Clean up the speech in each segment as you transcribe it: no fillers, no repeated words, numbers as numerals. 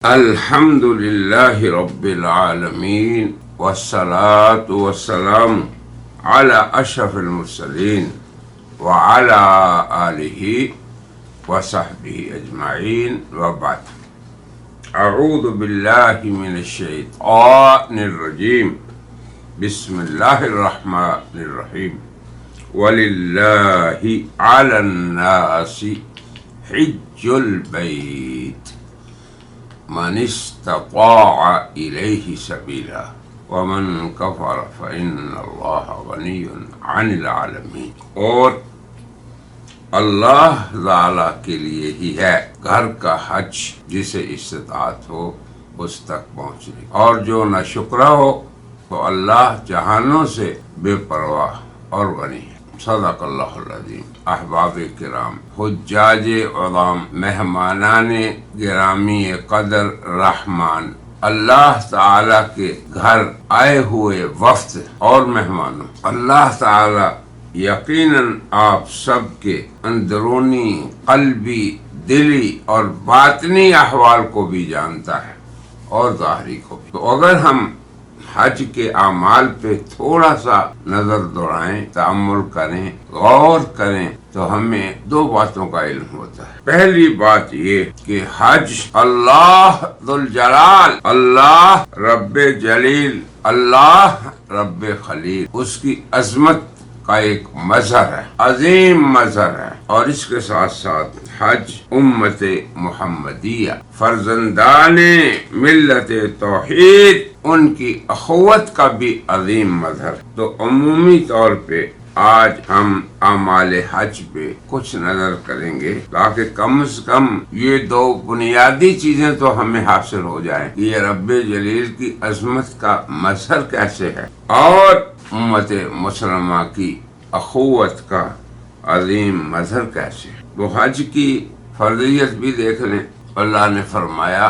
الحمد للہ رب العالمین والصلاة والسلام على اشرف المرسلین وعلى آلہ وصحبہ اجمعین وبعد اعوذ باللہ من الشیطان الرجیم بسم اللہ الرحمن الرحیم وَلِلَّهِ عَلَى النَّاسِ حِجُّ الْبَيْتِ من استطاع إليه سبيلا ومن كفر فإن الله غني عن العالمين۔ اور اللہ تعالی کے لیے ہی ہے گھر کا حج جسے استطاعت ہو اس تک پہنچنے، اور جو نہ شکرہ ہو تو اللہ جہانوں سے بے پرواہ اور غنی ہے۔ صدق اللہ العظیم۔ احباب کرام، حجاج عظام، مہمانان گرامی قدر رحمان، اللہ تعالی کے گھر آئے ہوئے وفد اور مہمانوں، اللہ تعالی یقیناً آپ سب کے اندرونی، قلبی، دلی اور باطنی احوال کو بھی جانتا ہے اور ظاہری کو بھی۔ تو اگر ہم حج کے اعمال پہ تھوڑا سا نظر دوڑائیں، تأمل کریں، غور کریں تو ہمیں دو باتوں کا علم ہوتا ہے۔ پہلی بات یہ کہ حج اللہ ذوالجلال، اللہ رب جلیل، اللہ رب خلیل، اس کی عظمت کا ایک مظہر ہے، عظیم مظہر ہے۔ اور اس کے ساتھ ساتھ حج امت محمدیہ، فرزندان ملت توحید، ان کی اخوت کا بھی عظیم مظہر۔ تو عمومی طور پہ آج ہم اعمال حج پہ کچھ نظر کریں گے تاکہ کم از کم یہ دو بنیادی چیزیں تو ہمیں حاصل ہو جائیں کہ یہ رب جلیل کی عظمت کا مظہر کیسے ہے اور امت مسلمہ کی اخوت کا عظیم مظہر کیسے ہے۔ وہ حج کی فرضیت بھی دیکھ لیں۔ اللہ نے فرمایا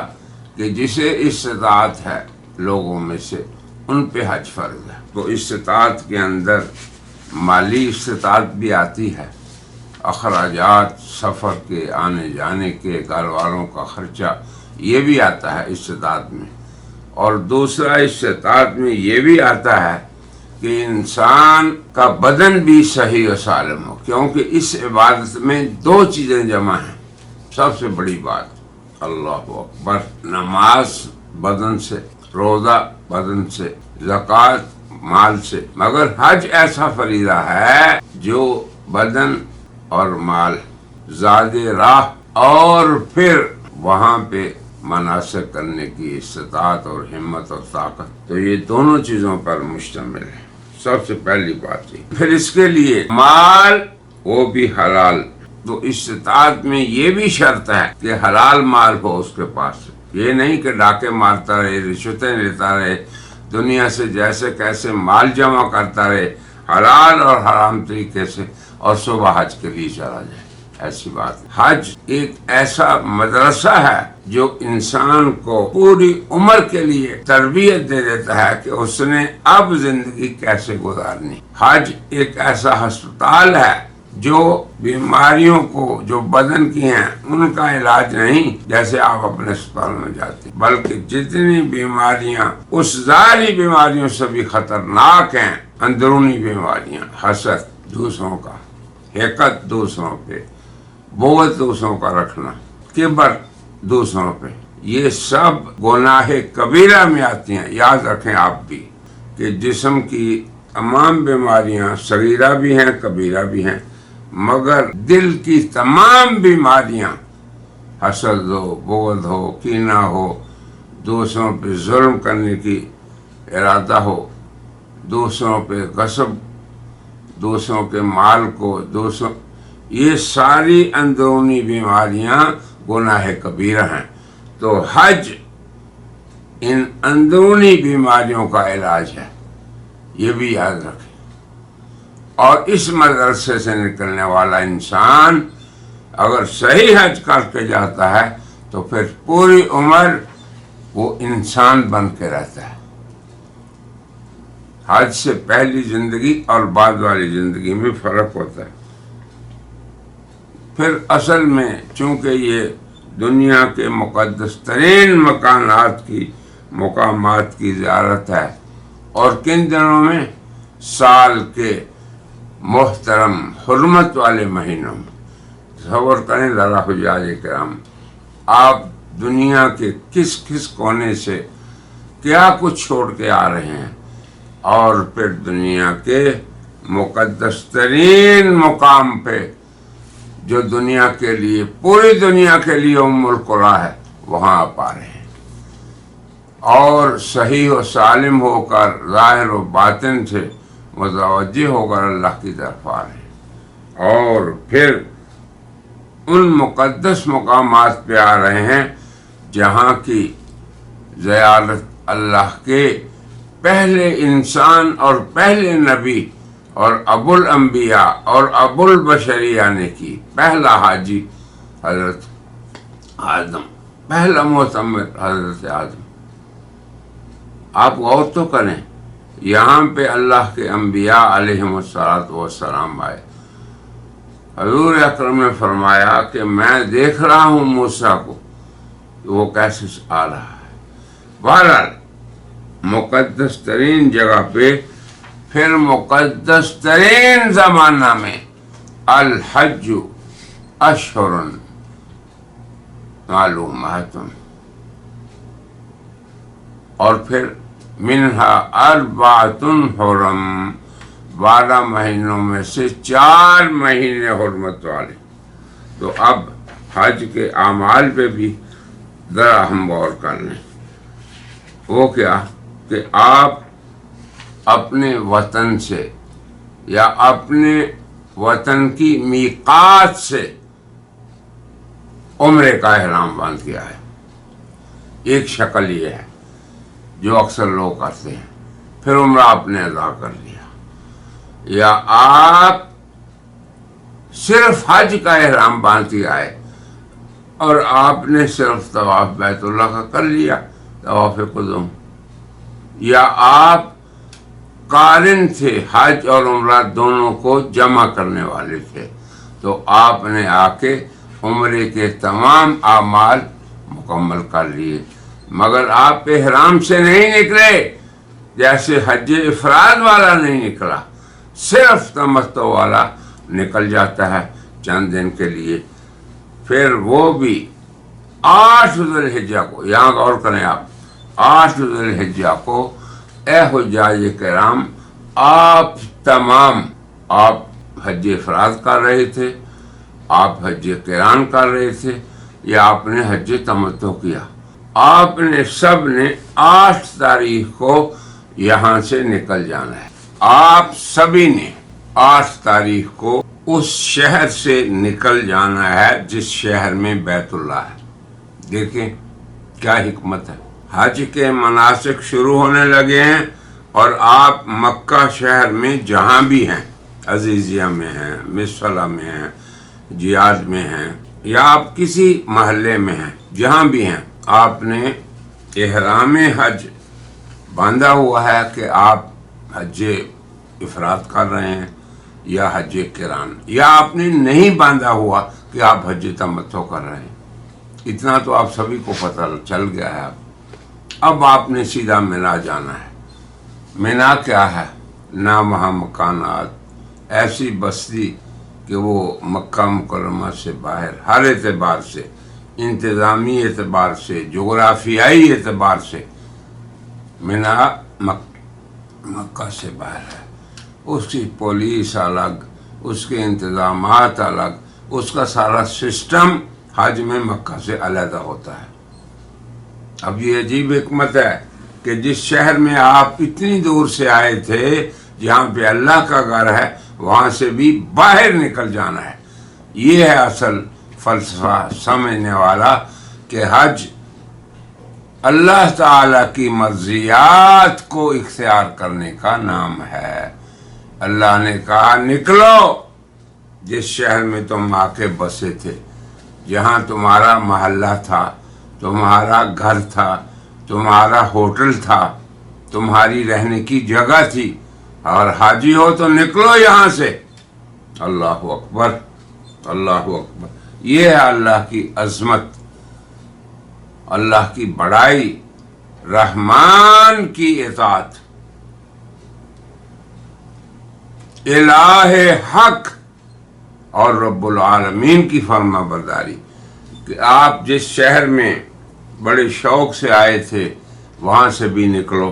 کہ جسے استطاعت ہے لوگوں میں سے ان پہ حج فرض ہے۔ تو استطاعت کے اندر مالی استطاعت بھی آتی ہے، اخراجات سفر کے، آنے جانے کے، گھر والوں کا خرچہ، یہ بھی آتا ہے استطاعت میں۔ اور دوسرا استطاعت میں یہ بھی آتا ہے کہ انسان کا بدن بھی صحیح و سالم ہو، کیونکہ اس عبادت میں دو چیزیں جمع ہیں۔ سب سے بڑی بات اللہ اکبر، نماز بدن سے، روزہ بدن سے، زکوٰۃ مال سے، مگر حج ایسا فریضہ ہے جو بدن اور مال، زاد راہ اور پھر وہاں پہ مناسک کرنے کی استطاعت اور ہمت اور طاقت، تو یہ دونوں چیزوں پر مشتمل ہے۔ سب سے پہلی بات یہ، پھر اس کے لیے مال وہ بھی حلال۔ تو استطاعت میں یہ بھی شرط ہے کہ حلال مال ہو اس کے پاس، یہ نہیں کہ ڈاکے مارتا رہے، رشوتیں لیتا رہے، دنیا سے جیسے کیسے مال جمع کرتا رہے، حلال اور حرام طریقے سے، اور صبح حج کے لیے چلا جائے، ایسی بات۔ حج ایک ایسا مدرسہ ہے جو انسان کو پوری عمر کے لیے تربیت دے دیتا ہے کہ اس نے اب زندگی کیسے گزارنی۔ حج ایک ایسا ہسپتال ہے جو بیماریوں کو جو بدن کی ہیں ان کا علاج نہیں جیسے آپ اپنے اسپتال میں جاتے، بلکہ جتنی بیماریاں اس ظاہری بیماریوں سے بھی خطرناک ہیں، اندرونی بیماریاں، حسد دوسروں کا، حقد دوسروں پہ، بغض دوسروں کا رکھنا، کبر دوسروں پہ، یہ سب گناہ کبیرہ میں آتی ہیں۔ یاد رکھیں آپ بھی کہ جسم کی تمام بیماریاں صغیرہ بھی ہیں، کبیرہ بھی ہیں، مگر دل کی تمام بیماریاں، حسد ہو، بغض ہو، کینہ ہو، دوسروں پہ ظلم کرنے کی ارادہ ہو، دوسروں پہ غصب، دوسروں کے مال کو یہ ساری اندرونی بیماریاں گناہ کبیرہ ہیں۔ تو حج ان اندرونی بیماریوں کا علاج ہے، یہ بھی یاد رکھیں۔ اور اس مدرسے سے نکلنے والا انسان اگر صحیح حج کر کے جاتا ہے تو پھر پوری عمر وہ انسان بن کے رہتا ہے۔ حج سے پہلی زندگی اور بعد والی زندگی میں فرق ہوتا ہے۔ پھر اصل میں چونکہ یہ دنیا کے مقدس ترین مقامات کی زیارت ہے۔ اور کن دنوں میں؟ سال کے محترم حرمت والے مہینوں میں۔ تصور کریں ذرا حجاج کرام، آپ دنیا کے کس کس کونے سے کیا کچھ چھوڑ کے آ رہے ہیں، اور پھر دنیا کے مقدس ترین مقام پہ جو دنیا کے لیے، پوری دنیا کے لیے ام القریٰ ہے، وہاں آپ آ رہے ہیں اور صحیح و سالم ہو کر، ظاہر و باطن سے متوجہ ہو کر اللہ کی طرف آ رہے ہیں، اور پھر ان مقدس مقامات پہ آ رہے ہیں جہاں کی زیارت اللہ کے پہلے انسان اور پہلے نبی اور ابو الانبیاء اور ابو البشریہ نے کی۔ پہلا حاجی حضرت آدم، پہلا معتمر حضرت آدم۔ آپ غور تو کریں، یہاں پہ اللہ کے انبیاء علیہم السلام آئے۔ حضور اکرم نے فرمایا کہ میں دیکھ رہا ہوں موسیٰ کو کہ وہ کیسے آ رہا ہے۔ بہرحال مقدس ترین جگہ پہ، پھر مقدس ترین زمانہ میں، الحج اشہر معلومات، اور پھر منہا اربعۃ حرم، 12 مہینوں میں سے 4 مہینے حرمت والے۔ تو اب حج کے اعمال پہ بھی ذرا ہم غور کر لیں۔ وہ کیا کہ آپ اپنے وطن سے یا اپنے وطن کی میقات سے عمرے کا احرام باندھ کیا ہے۔ ایک شکل یہ ہے جو اکثر لوگ کرتے ہیں، پھر عمرہ آپ نے ادا کر لیا، یا آپ صرف حج کا احرام باندھ کے آئے اور آپ نے صرف طواف بیت اللہ کا کر لیا، طواف قدوم، یا آپ قارن تھے، حج اور عمرہ دونوں کو جمع کرنے والے تھے، تو آپ نے آ کے عمرے کے تمام اعمال مکمل کر لیے، مگر آپ احرام سے نہیں نکلے، جیسے حج افراد والا نہیں نکلا، صرف تمتع والا نکل جاتا ہے چند دن کے لیے، پھر وہ بھی 8 ذی الحجہ کو۔ یہاں غور کریں آپ، 8 ذی الحجہ کو، اے حجاج کرام، آپ تمام، آپ حج افراد کر رہے تھے، آپ حج قران کر رہے تھے، یا آپ نے حج تمتع کیا، آپ نے سب نے 8 تاریخ کو یہاں سے نکل جانا ہے۔ آپ سبھی نے 8 تاریخ کو اس شہر سے نکل جانا ہے جس شہر میں بیت اللہ ہے۔ دیکھیں کیا حکمت ہے۔ حج کے مناسک شروع ہونے لگے ہیں اور آپ مکہ شہر میں جہاں بھی ہیں، عزیزیہ میں ہیں، مصفلہ میں ہیں، جیاز میں ہیں، یا آپ کسی محلے میں ہیں، جہاں بھی ہیں، آپ نے احرام حج باندھا ہوا ہے کہ آپ حج افراد کر رہے ہیں یا حج قران، یا آپ نے نہیں باندھا ہوا کہ آپ حج تمتع کر رہے ہیں۔ اتنا تو آپ سبھی کو پتہ چل گیا ہے۔ اب آپ نے سیدھا مینا جانا ہے۔ مینا کیا ہے؟ نہ وہاں مکانات، ایسی بستی کہ وہ مکہ مکرمہ سے باہر، ہر اعتبار سے، انتظامی اعتبار سے، جغرافیائی اعتبار سے مینا مکہ سے باہر ہے۔ اس کی پولیس الگ، اس کے انتظامات الگ، اس کا سارا سسٹم حج میں مکہ سے علیحدہ ہوتا ہے۔ اب یہ عجیب حکمت ہے کہ جس شہر میں آپ اتنی دور سے آئے تھے، جہاں پہ اللہ کا گھر ہے، وہاں سے بھی باہر نکل جانا ہے۔ یہ ہے اصل فلسفہ سمجھنے والا کہ حج اللہ تعالی کی مرضیات کو اختیار کرنے کا نام ہے۔ اللہ نے کہا نکلو جس شہر میں تم آ کے بسے تھے، جہاں تمہارا محلہ تھا، تمہارا گھر تھا، تمہارا ہوٹل تھا، تمہاری رہنے کی جگہ تھی، اور حاجی ہو تو نکلو یہاں سے۔ اللہ اکبر، اللہ اکبر۔ یہ ہے اللہ کی عظمت اللہ کی بڑائی، رحمان کی اطاعت، الہ حق اور رب العالمین کی فرما برداری. کہ آپ جس شہر میں بڑے شوق سے آئے تھے وہاں سے بھی نکلو.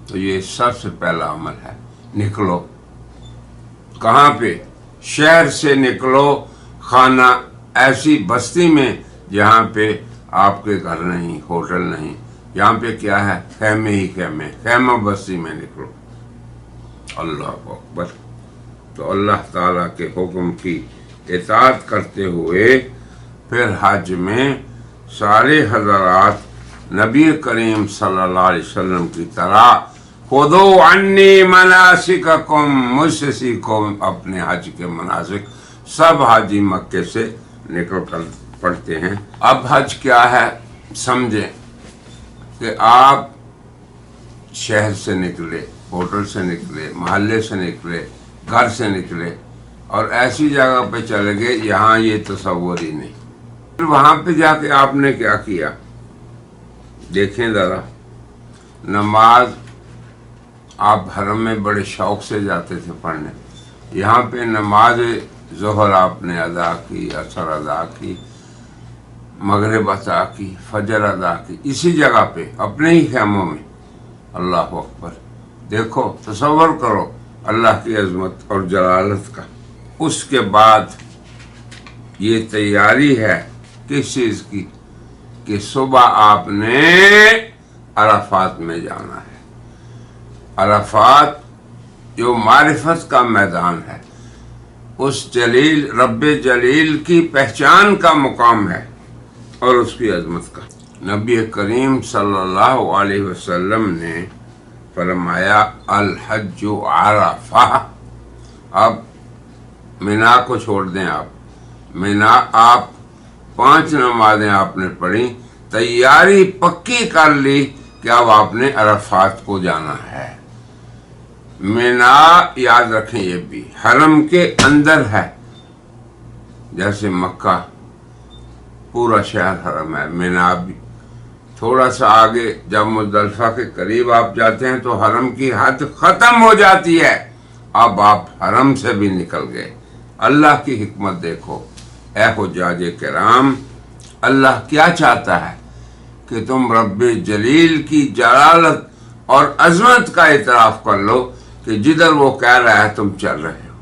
تو یہ سب سے پہلا عمل ہے، نکلو. کہاں پہ؟ شہر سے نکلو، خانہ ایسی بستی میں جہاں پہ آپ کے گھر نہیں، ہوٹل نہیں. یہاں پہ کیا ہے؟ خیمے ہی خیمے، خیمہ بستی میں نکلو. اللہ اکبر. تو اللہ تعالیٰ کے حکم کی اطاعت کرتے ہوئے پھر حج میں سارے حضرات نبی کریم صلی اللہ علیہ وسلم کی طرح خذوا عنی مناسککم، مجھ سے سیکھو اپنے حج کے مناسک. سب حاجی مکے سے نکل کر پڑتے ہیں. اب حج کیا ہے سمجھیں کہ آپ شہر سے نکلے، ہوٹل سے نکلے، محلے سے نکلے، گھر سے نکلے اور ایسی جگہ پہ چلے گئے یہاں یہ تصور ہی نہیں. پھر وہاں پہ جا کے آپ نے کیا کیا دیکھیں ذرا. نماز آپ حرم میں بڑے شوق سے جاتے تھے پڑھنے. یہاں پہ نماز ظہر آپ نے ادا کی، عصر ادا کی، مغرب ادا کی، فجر ادا کی، اسی جگہ پہ اپنے ہی خیموں میں. اللہ اکبر. دیکھو، تصور کرو اللہ کی عظمت اور جلالت کا. اس کے بعد یہ تیاری ہے کس چیز کی؟ کہ صبح آپ نے عرفات میں جانا ہے. عرفات جو معرفت کا میدان ہے، اس جلیل رب جلیل کی پہچان کا مقام ہے اور اس کی عظمت کا. نبی کریم صلی اللہ علیہ وسلم نے فرمایا الحج عرفہ. اب مینا کو چھوڑ دیں آپ. مینا آپ 5 نمازیں آپ نے پڑھی، تیاری پکی کر لی کہ اب آپ نے عرفات کو جانا ہے. مینا یاد رکھیں یہ بھی حرم کے اندر ہے. جیسے مکہ پورا شہر حرم ہے، مینا بھی تھوڑا سا آگے. جب مزدلفہ کے قریب آپ جاتے ہیں تو حرم کی حد ختم ہو جاتی ہے. اب آپ حرم سے بھی نکل گئے. اللہ کی حکمت دیکھو اے حجاج کرام. اللہ کیا چاہتا ہے کہ تم رب جلیل کی جلالت اور عظمت کا اعتراف کر لو کہ جدھر وہ کہہ رہا ہے تم چل رہے ہو،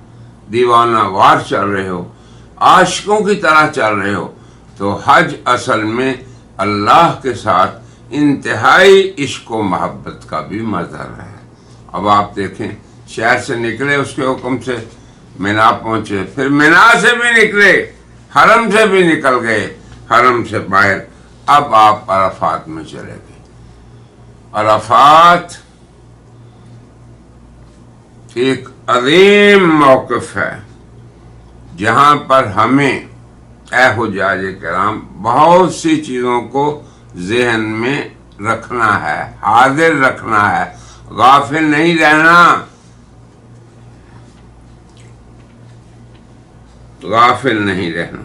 دیوانہ وار چل رہے ہو، عاشقوں کی طرح چل رہے ہو. تو حج اصل میں اللہ کے ساتھ انتہائی عشق و محبت کا بھی مظہر ہے. اب آپ دیکھیں، شہر سے نکلے اس کے حکم سے، مینا پہنچے، پھر مینا سے بھی نکلے، حرم سے بھی نکل گئے، حرم سے باہر. اب آپ عرفات میں چلے گئے. عرفات ایک عظیم موقف ہے جہاں پر ہمیں اے حجاج کرام بہت سی چیزوں کو ذہن میں رکھنا ہے، حاضر رکھنا ہے، غافل نہیں رہنا. غافل نہیں رہنا.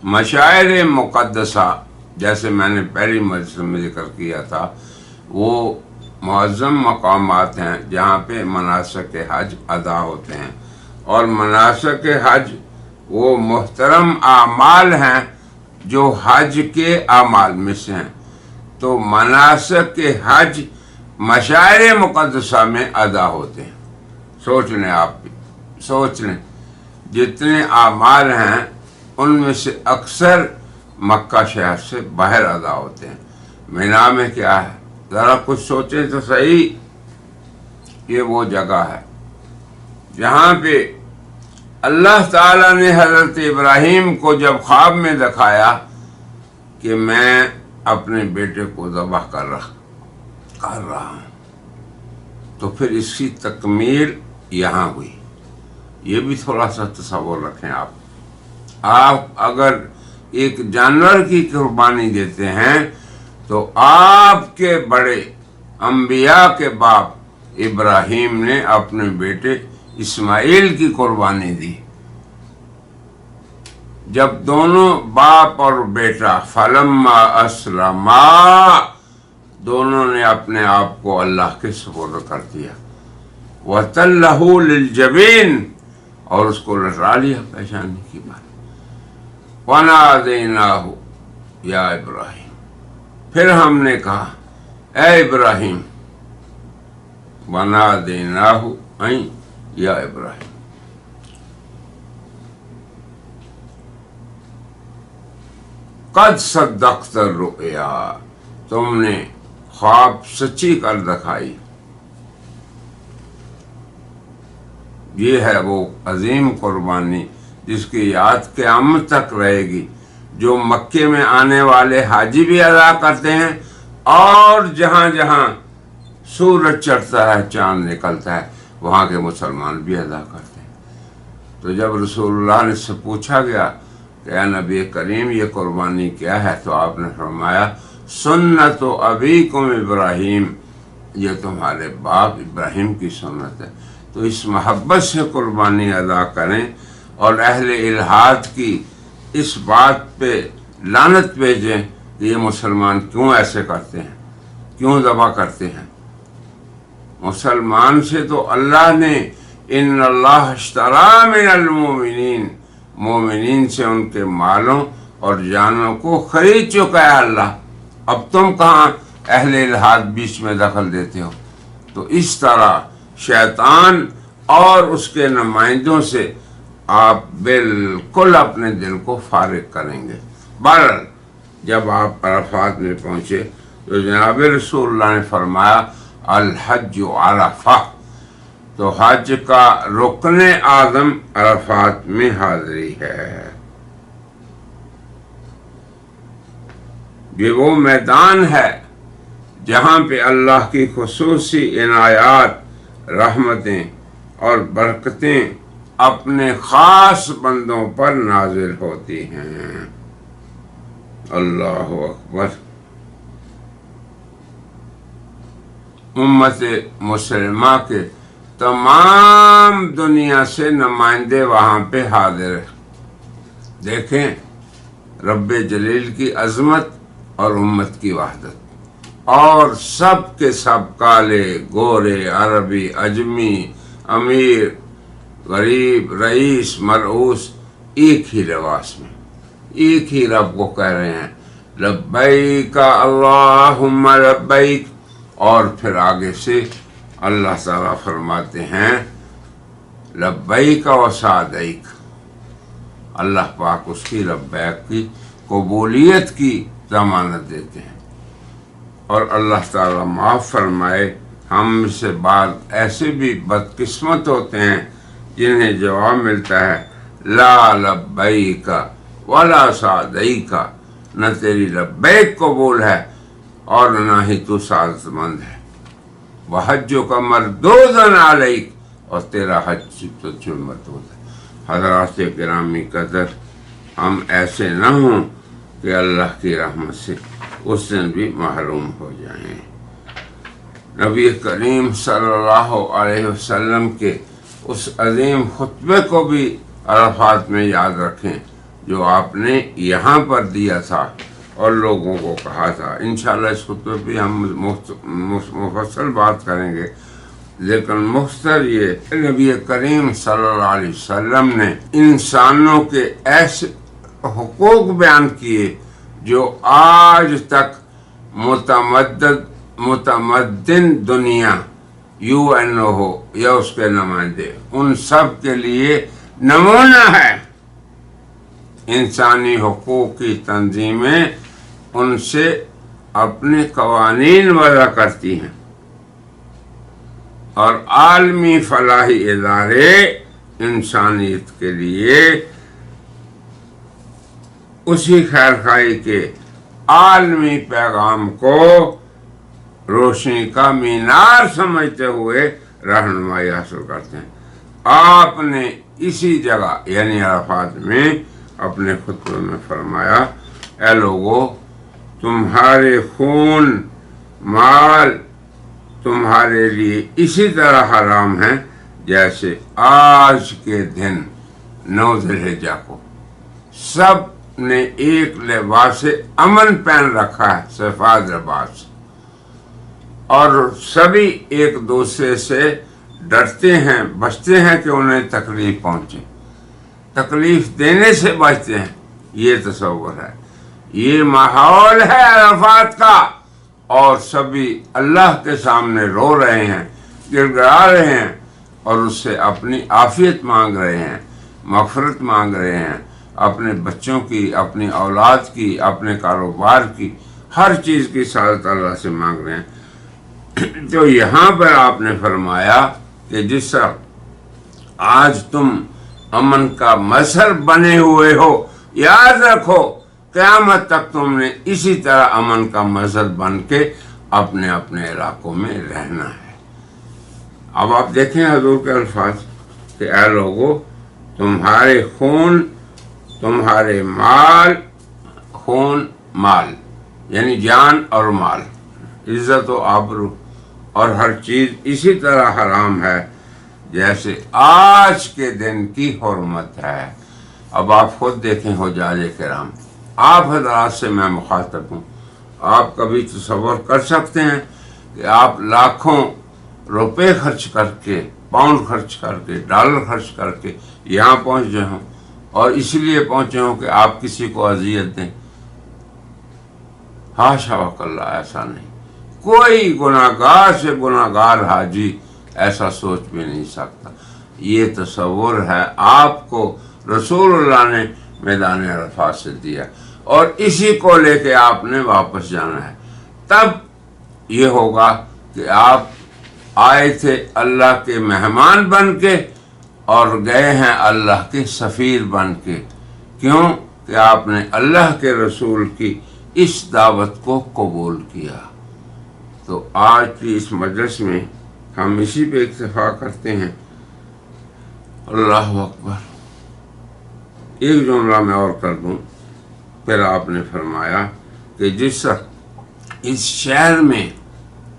مشاعر مقدسہ جیسے میں نے پہلی مجلس میں ذکر کیا تھا، وہ معظم مقامات ہیں جہاں پہ مناسک حج ادا ہوتے ہیں. اور مناسک حج وہ محترم اعمال ہیں جو حج کے اعمال میں سے ہیں. تو مناسک حج مشاعر مقدسہ میں ادا ہوتے ہیں. سوچ لیں، آپ بھی سوچ لیں، جتنے اعمال ہیں ان میں سے اکثر مکہ شہر سے باہر ادا ہوتے ہیں. مینا میں کیا ہے؟ ذرا کچھ سوچیں تو صحیح. یہ وہ جگہ ہے جہاں پہ اللہ تعالیٰ نے حضرت ابراہیم کو جب خواب میں دکھایا کہ میں اپنے بیٹے کو ذبح کر رہا ہوں، تو پھر اس کی تکمیل یہاں ہوئی. یہ بھی تھوڑا سا تصور رکھیں. آپ اگر ایک جانور کی قربانی دیتے ہیں تو آپ کے بڑے انبیاء کے باپ ابراہیم نے اپنے بیٹے اسماعیل کی قربانی دی. جب دونوں باپ اور بیٹا فلما اسلما دونوں نے اپنے آپ کو اللہ کے سپرد کر دیا، وَتَلَّهُ لِلْجَبِينِ اور اس کو لٹا لیا پیشانی کی بات، وَنَادَيْنَاهُ یا ابراہیم، پھر ہم نے کہا اے ابراہیم، وَنَادَيْنَاهُ این یا ابراہیم، قد صدقت الرؤیا تم نے خواب سچی کر دکھائی۔ یہ ہے وہ عظیم قربانی جس کی یاد قیامت تک رہے گی، جو مکے میں آنے والے حاجی بھی ادا کرتے ہیں، اور جہاں جہاں سورج چڑھتا ہے چاند نکلتا ہے وہاں کے مسلمان بھی ادا کرتے ہیں۔ تو جب رسول اللہ نے سے پوچھا گیا کہ اے نبی کریم یہ قربانی کیا ہے، تو آپ نے فرمایا سنت ابیکم ابراہیم، یہ تمہارے باپ ابراہیم کی سنت ہے۔ تو اس محبت سے قربانی ادا کریں اور اہل الحاد کی اس بات پہ لعنت بھیجیں کہ یہ مسلمان کیوں ایسے کرتے ہیں، کیوں ذبح کرتے ہیں۔ مسلمان سے تو اللہ نے ان اللہ اشتری من المؤمنین، مومنین سے ان کے مالوں اور جانوں کو خرید چکا ہے اللہ، اب تم کہاں اہل الحاد بیچ میں دخل دیتے ہو۔ تو اس طرح شیطان اور اس کے نمائندوں سے آپ بالکل اپنے دل کو فارغ کریں گے۔ بہرحال جب آپ عرفات میں پہنچے تو جناب رسول اللہ نے فرمایا الحج عرفہ، تو حج کا رکن اعظم عرفات میں حاضری ہے۔ یہ وہ میدان ہے جہاں پہ اللہ کی خصوصی عنایات، رحمتیں اور برکتیں اپنے خاص بندوں پر نازل ہوتی ہیں۔ اللہ اکبر۔ امت مسلمہ کے تمام دنیا سے نمائندے وہاں پہ حاضر ہیں۔ دیکھیں رب جلیل کی عظمت اور امت کی وحدت، اور سب کے سب کالے گورے عربی اجمی امیر غریب رئیس مرعوس ایک ہی لباس میں ایک ہی رب کو کہہ رہے ہیں لبیک اللہم لبیک، اور پھر آگے سے اللہ تعالیٰ فرماتے ہیں لبیک و سعدیک، اللہ پاک اس کی لبیک کی قبولیت کی ضمانت دیتے ہیں۔ اور اللہ تعالیٰ معاف فرمائے، ہم سے بعض ایسے بھی بدقسمت ہوتے ہیں جنہیں جواب ملتا ہے لا لبیک ولا سعدیک، نہ تیری لبیک قبول ہے اور نہ ہی تو سعادت مند ہے، وحجک مردود علیک، اور تیرا حج تجھ پر مردود ہے۔ حضرات گرامی قدر، ہم ایسے نہ ہوں کہ اللہ کی رحمت سے اس دن بھی محروم ہو جائیں۔ نبی کریم صلی اللہ علیہ وسلم کے اس عظیم خطبے کو بھی عرفات میں یاد رکھیں جو آپ نے یہاں پر دیا تھا اور لوگوں کو کہا تھا۔ انشاءاللہ اس خطبے پہ ہم مفصل بات کریں گے، لیکن مختصر یہ نبی کریم صلی اللہ علیہ وسلم نے انسانوں کے ایسے حقوق بیان کیے جو آج تک متمدن دنیا، UN ہو یا اس کے نمائندے، ان سب کے لیے نمونہ ہے۔ انسانی حقوق کی تنظیمیں ان سے اپنے قوانین وضع کرتی ہیں، اور عالمی فلاحی ادارے انسانیت کے لیے اسی خیر خواہی کے عالمی پیغام کو روشنی کا مینار سمجھتے ہوئے رہنمائی حاصل کرتے ہیں۔ آپ نے اسی جگہ یعنی عرفات میں اپنے خطبے میں فرمایا اے لوگو، تمہارے خون مال تمہارے لیے اسی طرح حرام ہے جیسے آج کے دن 9 ذی الحجہ کو سب نے ایک لباس امن پہن رکھا ہے، سفید لباس، اور سبھی ایک دوسرے سے ڈرتے ہیں، بچتے ہیں کہ انہیں تکلیف پہنچے، تکلیف دینے سے بچتے ہیں۔ یہ تصور ہے، یہ ماحول ہے عرفات کا، اور سبھی اللہ کے سامنے رو رہے ہیں، گر گڑا رہے ہیں، اور اس سے اپنی عافیت مانگ رہے ہیں، مغفرت مانگ رہے ہیں، اپنے بچوں کی، اپنی اولاد کی، اپنے کاروبار کی، ہر چیز کی سعادت اللہ سے مانگ رہے ہیں۔ تو یہاں پر آپ نے فرمایا کہ جس طرح آج تم امن کا مظہر بنے ہوئے ہو، یاد رکھو قیامت تک تم نے اسی طرح امن کا مظہر بن کے اپنے اپنے علاقوں میں رہنا ہے۔ اب آپ دیکھیں حضور کے الفاظ کہ اے لوگو، تمہارے خون، تمہارے مال، خون مال یعنی جان اور مال، عزت و آبرو اور ہر چیز اسی طرح حرام ہے جیسے آج کے دن کی حرمت ہے۔ اب آپ خود دیکھیں حجاج کرام، آپ حضرات سے میں مخاطب ہوں، آپ کبھی تصور کر سکتے ہیں کہ آپ لاکھوں روپے خرچ کر کے، پاؤنڈ خرچ کر کے، ڈالر خرچ کر کے یہاں پہنچے ہوں، اور اس لیے پہنچے ہوں کہ آپ کسی کو اذیت دیں؟ حاشا وکلا، ایسا نہیں۔ کوئی گناہگار سے گناہگار حاجی ایسا سوچ بھی نہیں سکتا۔ یہ تصور ہے آپ کو رسول اللہ نے میدان عرفات سے دیا، اور اسی کو لے کے آپ نے واپس جانا ہے۔ تب یہ ہوگا کہ آپ آئے تھے اللہ کے مہمان بن کے اور گئے ہیں اللہ کے سفیر بن کے۔ کیوں؟ کہ آپ نے اللہ کے رسول کی اس دعوت کو قبول کیا۔ تو آج کی اس مجلس میں ہم اسی پہ اکتفا کرتے ہیں۔ اللہ اکبر۔ ایک جملہ میں اور کر دوں، پھر آپ نے فرمایا کہ جس اس شہر میں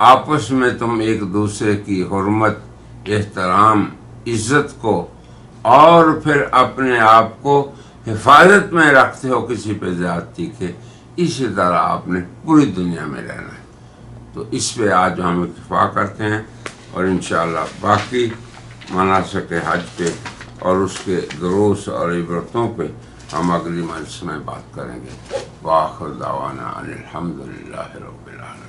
آپس میں تم ایک دوسرے کی حرمت، احترام، عزت کو، اور پھر اپنے آپ کو حفاظت میں رکھتے ہو کسی پہ زیادتی کے، اسی طرح آپ نے پوری دنیا میں رہنا ہے۔ تو اس پہ آج ہم اتفاق کرتے ہیں، اور انشاءاللہ باقی مناسک حج پہ اور اس کے دروس اور عبرتوں پہ ہم اگلی مجلس میں بات کریں گے۔ وآخر دعوانا ان الحمدللہ رب العالمین۔